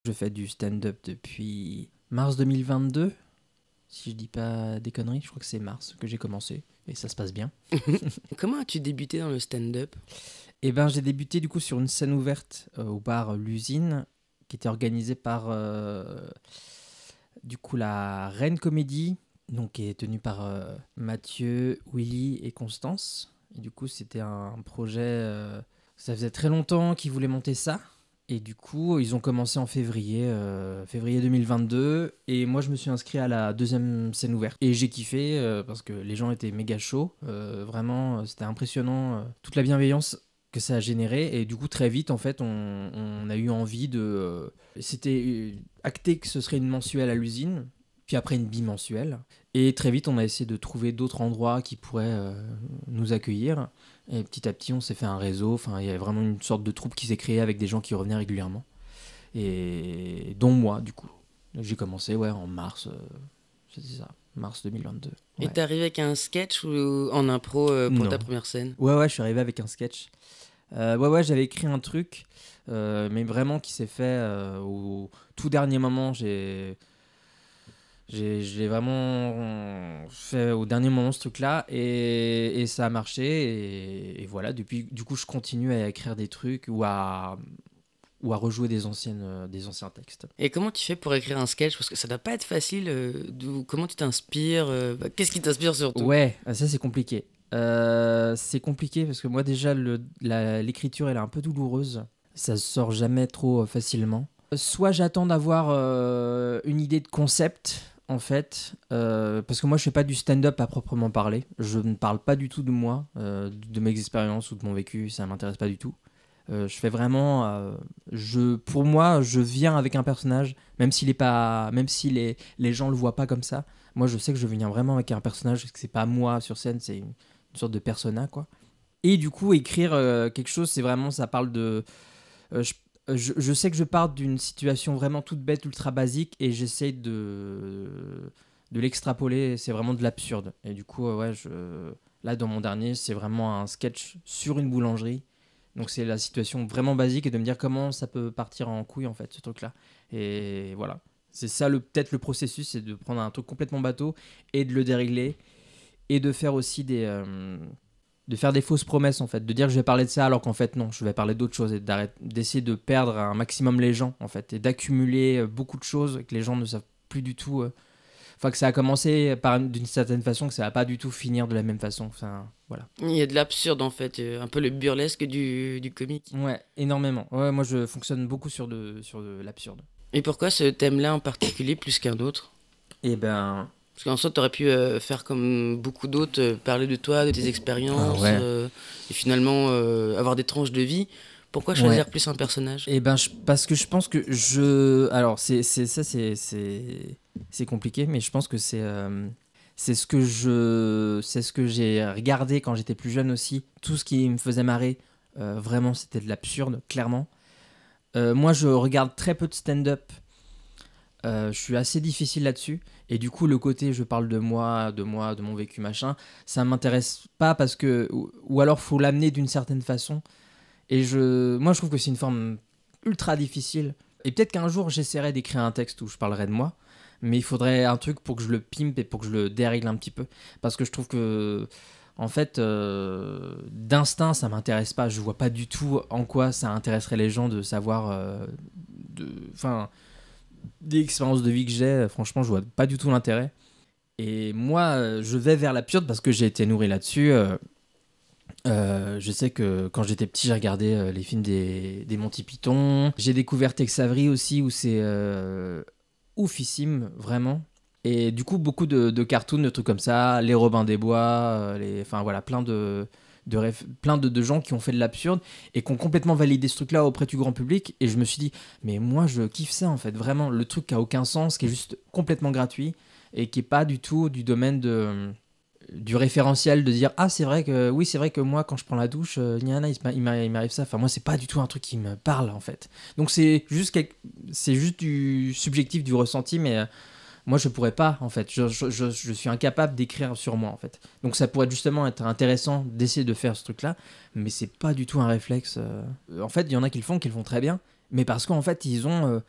Je fais du stand-up depuis mars 2022, si je dis pas des conneries, je crois que c'est mars que j'ai commencé et ça se passe bien. Comment as-tu débuté dans le stand-up? Et ben j'ai débuté du coup sur une scène ouverte au bar L'Usine qui était organisée par du coup la Reine Comédie, donc qui est tenue par Mathieu, Willy et Constance. Et du coup c'était un projet, ça faisait très longtemps qu'ils voulaient monter ça. Et du coup, ils ont commencé en février 2022. Et moi, je me suis inscrit à la deuxième scène ouverte. Et j'ai kiffé parce que les gens étaient méga chauds. Vraiment, c'était impressionnant. Toute la bienveillance que ça a généré. Et du coup, très vite, en fait, on a eu envie de... c'était acté que ce serait une mensuelle à l'usine. Puis après, une bimensuelle. Et très vite, on a essayé de trouver d'autres endroits qui pourraient nous accueillir. Et petit à petit, on s'est fait un réseau. Enfin, il y avait vraiment une sorte de troupe qui s'est créée avec des gens qui revenaient régulièrement. Et dont moi, du coup. J'ai commencé, en mars. C'était ça, mars 2022. Et Ouais. t'es arrivé avec un sketch ou en impro pour Non. ta première scène? Ouais, je suis arrivé avec un sketch. J'avais écrit un truc, mais vraiment qui s'est fait au tout dernier moment. J'ai vraiment fait au dernier moment ce truc-là et ça a marché et voilà, depuis du coup je continue à écrire des trucs ou à rejouer des anciens textes. Et comment tu fais pour écrire un sketch? Parce que ça doit pas être facile. Comment tu t'inspires? Qu'est-ce qui t'inspire surtout? Ouais, ça c'est compliqué. C'est compliqué parce que moi déjà l'écriture elle est un peu douloureuse, ça sort jamais trop facilement. Soit j'attends d'avoir une idée de concept, en fait, parce que moi je fais pas du stand-up à proprement parler. Je ne parle pas du tout de moi, de mes expériences ou de mon vécu, ça m'intéresse pas du tout. Je fais vraiment, pour moi, je viens avec un personnage, même si les gens le voient pas comme ça. Moi, je sais que je viens vraiment avec un personnage, que c'est pas moi sur scène, c'est une sorte de persona, quoi. Et du coup, écrire quelque chose, c'est vraiment, ça parle de, je je sais que je pars d'une situation vraiment toute bête, ultra basique, et j'essaie de l'extrapoler. C'est vraiment de l'absurde. Et du coup, là, dans mon dernier, c'est vraiment un sketch sur une boulangerie. Donc, c'est la situation vraiment basique et de me dire comment ça peut partir en couille, en fait, ce truc-là. Et voilà. C'est ça, peut-être le processus, c'est de prendre un truc complètement bateau et de le dérégler et de faire aussi de faire des fausses promesses en fait, de dire que je vais parler de ça alors qu'en fait non, je vais parler d'autre chose et d'essayer de perdre un maximum les gens en fait et d'accumuler beaucoup de choses que les gens ne savent plus du tout. Enfin que ça a commencé d'une certaine façon, que ça va pas du tout finir de la même façon. Enfin voilà. Il y a de l'absurde en fait, un peu le burlesque du comique. Ouais, énormément. Ouais, moi je fonctionne beaucoup sur de l'absurde. Et pourquoi ce thème-là en particulier plus qu'un autre? Et ben Parce qu'en soi, t'aurais pu faire comme beaucoup d'autres, parler de toi, de tes expériences, ouais. et finalement avoir des tranches de vie. Pourquoi choisir plus un personnage? Et ben parce que je pense que alors c'est compliqué, mais je pense que c'est ce que j'ai regardé quand j'étais plus jeune aussi. Tout ce qui me faisait marrer, vraiment, c'était de l'absurde, clairement. Moi, je regarde très peu de stand-up. Je suis assez difficile là-dessus. Et du coup, le côté je parle de mon vécu, machin, ça m'intéresse pas parce que. Ou alors, faut l'amener d'une certaine façon. Et moi, je trouve que c'est une forme ultra difficile. Et peut-être qu'un jour, j'essaierai d'écrire un texte où je parlerai de moi. Mais il faudrait un truc pour que je le pimpe et pour que je le dérègle un petit peu. Parce que je trouve que, en fait, d'instinct, ça m'intéresse pas. Je vois pas du tout en quoi ça intéresserait les gens de savoir. Enfin, des expériences de vie que j'ai, franchement, je vois pas du tout l'intérêt. Et moi, je vais vers l'absurde parce que j'ai été nourri là-dessus. Je sais que quand j'étais petit, j'ai regardé les films des Monty Python. J'ai découvert Tex Avery aussi, où c'est oufissime, vraiment. Et du coup, beaucoup de cartoons, de trucs comme ça, les Robins des Bois, enfin voilà, plein de gens qui ont fait de l'absurde et qui ont complètement validé ce truc-là auprès du grand public. Et je me suis dit, mais moi, je kiffe ça en fait, vraiment, le truc qui a aucun sens, qui est juste complètement gratuit et qui est pas du tout du domaine du référentiel de dire c'est vrai que moi quand je prends la douche il m'arrive ça, enfin moi c'est pas du tout un truc qui me parle en fait, donc c'est juste du subjectif, du ressenti, mais moi je pourrais pas en fait, je suis incapable d'écrire sur moi en fait, donc ça pourrait justement être intéressant d'essayer de faire ce truc là, mais c'est pas du tout un réflexe. En fait il y en a qui le font très bien, mais parce qu'en fait ils ont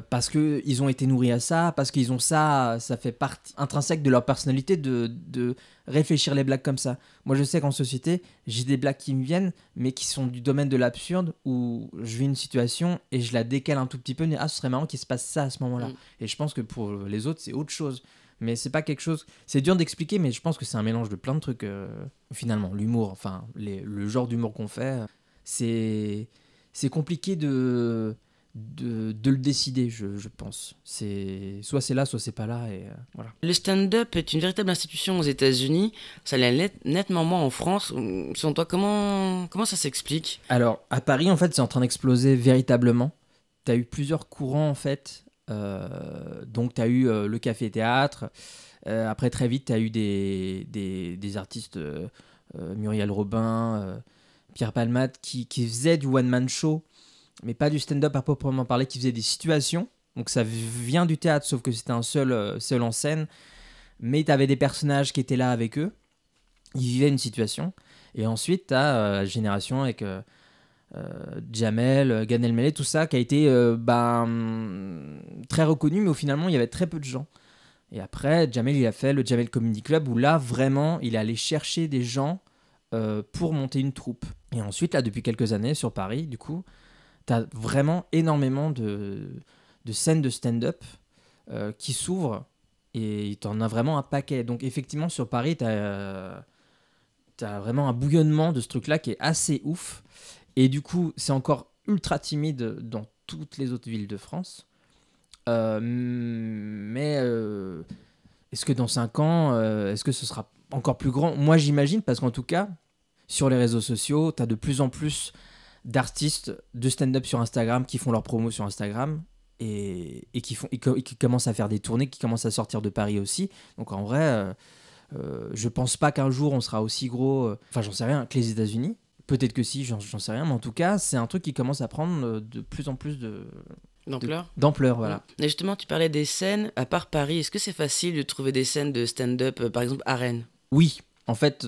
parce qu'ils ont été nourris à ça, parce qu'ils ont ça, ça fait partie intrinsèque de leur personnalité de réfléchir les blagues comme ça. Moi, je sais qu'en société, j'ai des blagues qui me viennent, mais qui sont du domaine de l'absurde, où je vis une situation et je la décale un tout petit peu, ce serait marrant qu'il se passe ça à ce moment-là. Et je pense que pour les autres, c'est autre chose. Mais c'est pas quelque chose... C'est dur d'expliquer, mais je pense que c'est un mélange de plein de trucs, finalement. L'humour, enfin, le genre d'humour qu'on fait, c'est compliqué de le décider, je pense. Soit c'est là, soit c'est pas là, et voilà. Le stand-up est une véritable institution aux États-Unis. Ça l'est nettement moins en France. Selon toi, comment ça s'explique ? Alors, à Paris, en fait, c'est en train d'exploser véritablement. Tu as eu plusieurs courants, en fait. Donc, tu as eu le café-théâtre. Après, très vite, tu as eu des artistes, Muriel Robin, Pierre Palmade, qui faisaient du one-man show, mais pas du stand-up à proprement parler, qui faisaient des situations. Donc, ça vient du théâtre, sauf que c'était un seul en scène. Mais tu avais des personnages qui étaient là avec eux. Ils vivaient une situation. Et ensuite, tu as la génération avec Jamel, Gad Elmaleh, tout ça, qui a été très reconnu, mais au finalement, il y avait très peu de gens. Et après, Jamel, il a fait le Jamel Comedy Club, où là, vraiment, il est allé chercher des gens pour monter une troupe. Et ensuite, là, depuis quelques années, sur Paris, du coup, tu as vraiment énormément de scènes de stand-up qui s'ouvrent, et tu en as vraiment un paquet. Donc, effectivement, sur Paris, tu as vraiment un bouillonnement de ce truc-là qui est assez ouf. Et du coup, c'est encore ultra timide dans toutes les autres villes de France. Mais est-ce que dans 5 ans, est-ce que ce sera encore plus grand ? Moi, j'imagine, parce qu'en tout cas, sur les réseaux sociaux, tu as de plus en plus d'artistes de stand-up sur Instagram qui font leur promo sur Instagram et qui commencent à faire des tournées, qui commencent à sortir de Paris aussi. Donc en vrai, je pense pas qu'un jour on sera aussi gros, enfin j'en sais rien, que les États-Unis. Peut-être que si, j'en sais rien, mais en tout cas, c'est un truc qui commence à prendre de plus en plus d'ampleur, voilà. Et justement, tu parlais des scènes. À part Paris, est-ce que c'est facile de trouver des scènes de stand-up, par exemple à Rennes ? Oui, en fait,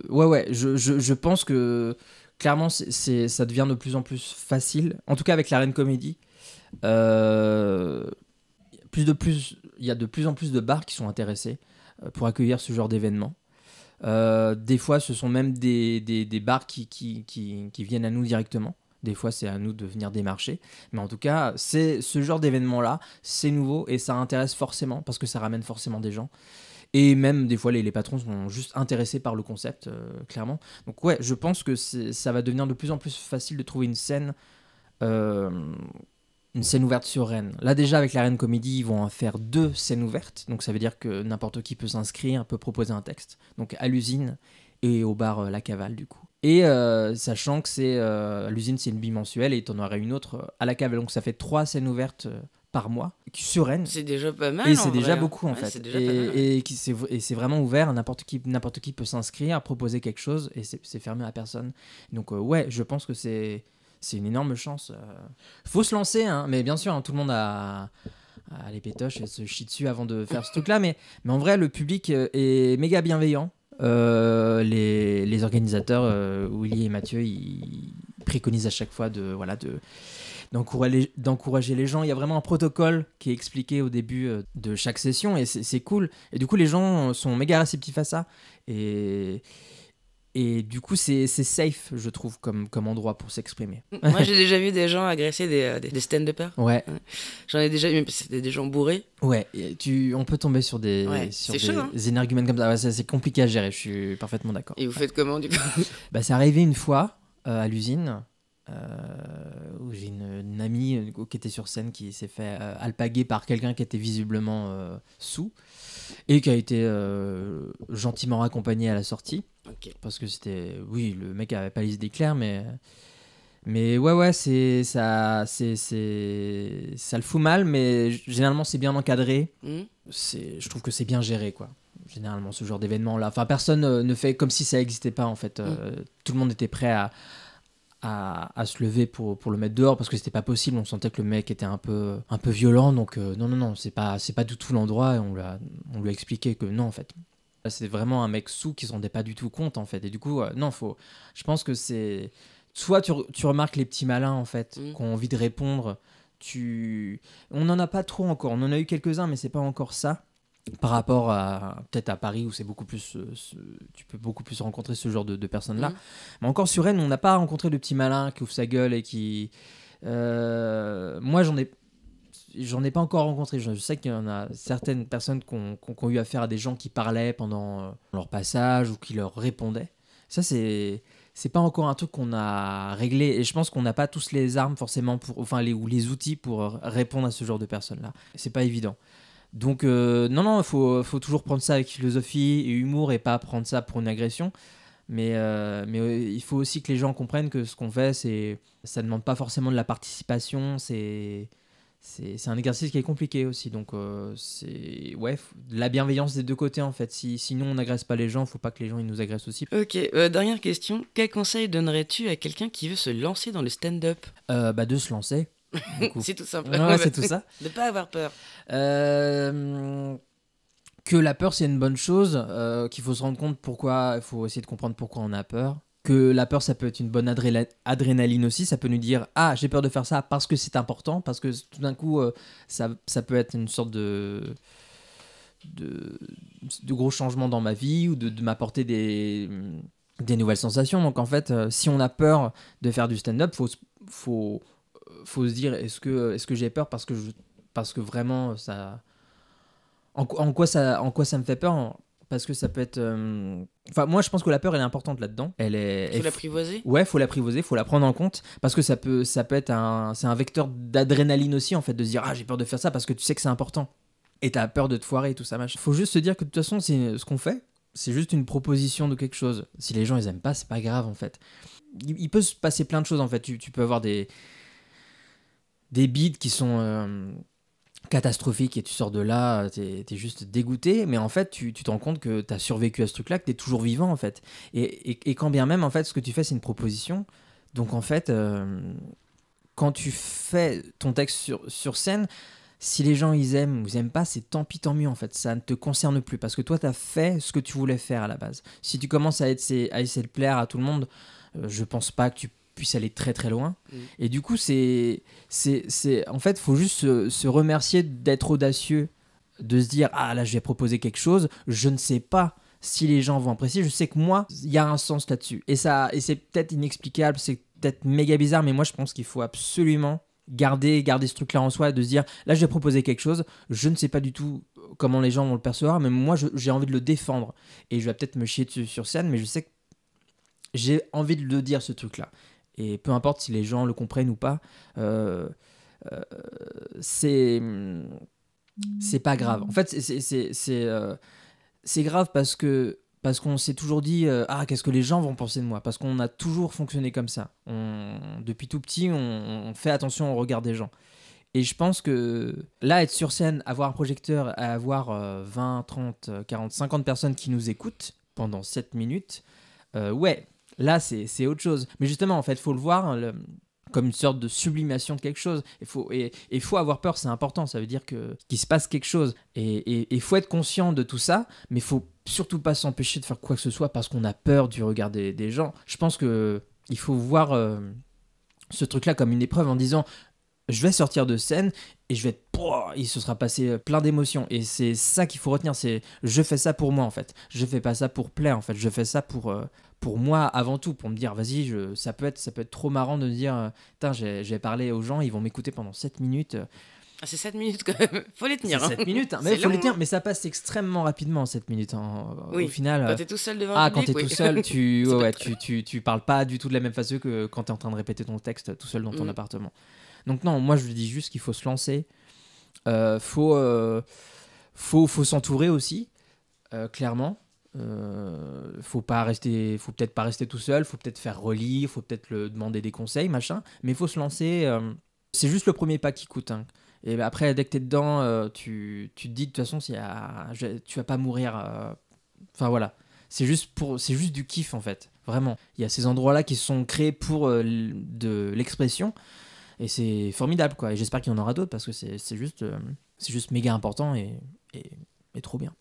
ouais, je pense que clairement, ça devient de plus en plus facile. En tout cas, avec la Rennes Comédie, il y a de plus en plus de bars qui sont intéressés pour accueillir ce genre d'événements. Des fois, ce sont même des bars qui viennent à nous directement. Des fois, c'est à nous de venir démarcher. Mais en tout cas, c'est ce genre d'événement-là, c'est nouveau et ça intéresse forcément parce que ça ramène forcément des gens. Et même, des fois, les patrons sont juste intéressés par le concept, clairement. Donc ouais, je pense que ça va devenir de plus en plus facile de trouver une scène ouverte sur Rennes. Là, déjà, avec la Rennes Comédie, ils vont en faire 2 scènes ouvertes. Donc ça veut dire que n'importe qui peut s'inscrire, peut proposer un texte. Donc à l'usine et au bar La Cavale, du coup. Et sachant que l'usine, c'est une bimensuelle et tu en auras une autre à La Cavale. Donc ça fait 3 scènes ouvertes par mois sur Rennes. C'est déjà pas mal. Et c'est déjà beaucoup, en fait. C'est déjà pas mal. Et c'est vraiment ouvert. N'importe qui peut s'inscrire, proposer quelque chose et c'est fermé à personne. Donc ouais, je pense que c'est une énorme chance. Faut se lancer, hein, mais bien sûr, hein, tout le monde a les pétoches et se chie dessus avant de faire ce truc-là. Mais en vrai, le public est méga bienveillant. Les organisateurs, Willy et Mathieu, ils préconisent à chaque fois d'encourager les gens. Il y a vraiment un protocole qui est expliqué au début de chaque session et c'est cool. Et du coup, les gens sont méga réceptifs à ça. Et du coup, c'est safe, je trouve, comme endroit pour s'exprimer. Moi, j'ai déjà vu des gens agresser des stand-uppers. Ouais. J'en ai déjà vu, c'était des gens bourrés. Ouais, on peut tomber sur des énergumènes comme ça. Ouais, c'est compliqué à gérer, je suis parfaitement d'accord. Et vous faites comment, du coup ? C'est arrivé une fois à l'usine, où j'ai une amie qui était sur scène qui s'est fait alpaguer par quelqu'un qui était visiblement sous et qui a été gentiment accompagné à la sortie. Okay. Parce que le mec avait pas les idées claires, mais ouais, ça le fout mal, mais généralement c'est bien encadré. Je trouve que c'est bien géré, quoi. Généralement ce genre d'événement là, enfin personne ne fait comme si ça n'existait pas, en fait. Tout le monde était prêt à se lever pour le mettre dehors parce que c'était pas possible. On sentait que le mec était un peu violent, donc non, c'est pas du tout l'endroit. Et on lui a expliqué que non, en fait. C'est vraiment un mec sous qui se rendait pas du tout compte, en fait. Et du coup, je pense que c'est soit tu remarques les petits malins, en fait, qui ont envie de répondre. On n'en a pas trop encore. On en a eu quelques-uns, mais c'est pas encore ça. Par rapport à peut-être à Paris où c'est beaucoup plus, tu peux beaucoup plus rencontrer ce genre de personnes-là. Mais encore sur Rennes, on n'a pas rencontré le petit malin qui ouvre sa gueule et qui. Moi, j'en ai pas encore rencontré. Je sais qu'il y en a certaines personnes qui ont eu affaire à des gens qui parlaient pendant leur passage ou qui leur répondaient. Ça, c'est pas encore un truc qu'on a réglé. Et je pense qu'on n'a pas tous les armes forcément ou les outils pour répondre à ce genre de personnes-là. C'est pas évident. Donc, non, il faut toujours prendre ça avec philosophie et humour et pas prendre ça pour une agression. Mais il faut aussi que les gens comprennent que ce qu'on fait, ça ne demande pas forcément de la participation. C'est un exercice qui est compliqué aussi. Donc, c'est de la bienveillance des deux côtés en fait. Sinon, on n'agresse pas les gens, il ne faut pas que les gens ils nous agressent aussi. Ok, dernière question. Quel conseil donnerais-tu à quelqu'un qui veut se lancer dans le stand-up ? De se lancer. C'est tout simple. Ouais, c'est tout ça. De pas avoir peur. Que la peur c'est une bonne chose, qu'il faut se rendre compte pourquoi, il faut essayer de comprendre pourquoi on a peur. Que la peur ça peut être une bonne adrénaline aussi, ça peut nous dire ah j'ai peur de faire ça parce que c'est important, parce que tout d'un coup ça peut être une sorte de gros changements dans ma vie ou de m'apporter des nouvelles sensations. Donc en fait si on a peur de faire du stand-up, faut se dire est-ce que j'ai peur parce que vraiment ça en quoi ça me fait peur, parce que ça peut être moi je pense que la peur elle est importante là-dedans, Faut l'apprivoiser. Ouais, faut l'apprivoiser, faut la prendre en compte, parce que ça peut être c'est un vecteur d'adrénaline aussi en fait, de se dire ah j'ai peur de faire ça parce que tu sais que c'est important et t'as peur de te foirer et tout ça machin. Faut juste se dire que de toute façon ce qu'on fait c'est juste une proposition de quelque chose. Si les gens ils aiment pas, c'est pas grave en fait. Il peut se passer plein de choses en fait. Tu peux avoir des beats qui sont catastrophique et tu sors de là, t'es juste dégoûté, mais en fait tu te rends compte que t'as survécu à ce truc là, que t'es toujours vivant en fait, et quand bien même en fait ce que tu fais c'est une proposition, donc en fait quand tu fais ton texte sur scène, si les gens ils aiment ou ils aiment pas, c'est tant pis tant mieux en fait, ça ne te concerne plus parce que toi t'as fait ce que tu voulais faire à la base. Si tu commences à essayer de plaire à tout le monde, je pense pas que tu puisse aller très très loin. Et du coup c'est en fait faut juste se remercier d'être audacieux, de se dire ah là je vais proposer quelque chose, je ne sais pas si les gens vont apprécier, je sais que moi il y a un sens là-dessus, et c'est peut-être inexplicable, c'est peut-être méga bizarre, mais moi je pense qu'il faut absolument garder ce truc là en soi, de se dire là je vais proposer quelque chose, je ne sais pas du tout comment les gens vont le percevoir, mais moi j'ai envie de le défendre, et je vais peut-être me chier dessus sur scène, mais je sais que j'ai envie de le dire ce truc là. Et peu importe si les gens le comprennent ou pas, c'est pas grave. En fait, c'est grave parce qu'on s'est toujours dit ah qu'est-ce que les gens vont penser de moi, parce qu'on a toujours fonctionné comme ça. Depuis tout petit, on fait attention au regard des gens. Et je pense que là, être sur scène, avoir un projecteur, avoir 20, 30, 40, 50 personnes qui nous écoutent pendant 7 minutes, ouais. Là, c'est autre chose. Mais justement, en fait, il faut le voir comme une sorte de sublimation de quelque chose. Il faut avoir peur, c'est important. Ça veut dire qu'il se passe quelque chose. Et il faut être conscient de tout ça, mais il faut surtout pas s'empêcher de faire quoi que ce soit parce qu'on a peur du regard des gens. Je pense qu'il faut voir ce truc-là comme une épreuve en disant je vais sortir de scène et je vais être... il se sera passé plein d'émotions, et c'est ça qu'il faut retenir, c'est je fais ça pour moi en fait, je fais pas ça pour plaire en fait, je fais ça pour moi avant tout, pour me dire vas-y, ça peut être trop marrant de me dire putain j'ai parlé aux gens, ils vont m'écouter pendant 7 minutes. C'est 7 minutes quand même, faut les tenir. C'est 7 minutes, mais faut les tenir, mais ça passe extrêmement rapidement 7 minutes oui, au final. Quand t'es tout seul devant le public, quand t'es tout seul, tu parles pas du tout de la même façon que quand t'es en train de répéter ton texte tout seul dans ton appartement. Donc non, moi je dis juste qu'il faut se lancer, faut s'entourer aussi, clairement. Faut peut-être pas rester tout seul, faut peut-être faire relire, faut peut-être le demander des conseils, machin, mais faut se lancer. C'est juste le premier pas qui coûte, hein. Et après, dès que t'es dedans, tu te dis de toute façon, tu vas pas mourir. Enfin voilà, c'est juste du kiff en fait, vraiment. Il y a ces endroits-là qui sont créés pour de l'expression. Et c'est formidable, quoi. Et j'espère qu'il y en aura d'autres parce que c'est juste méga important et trop bien.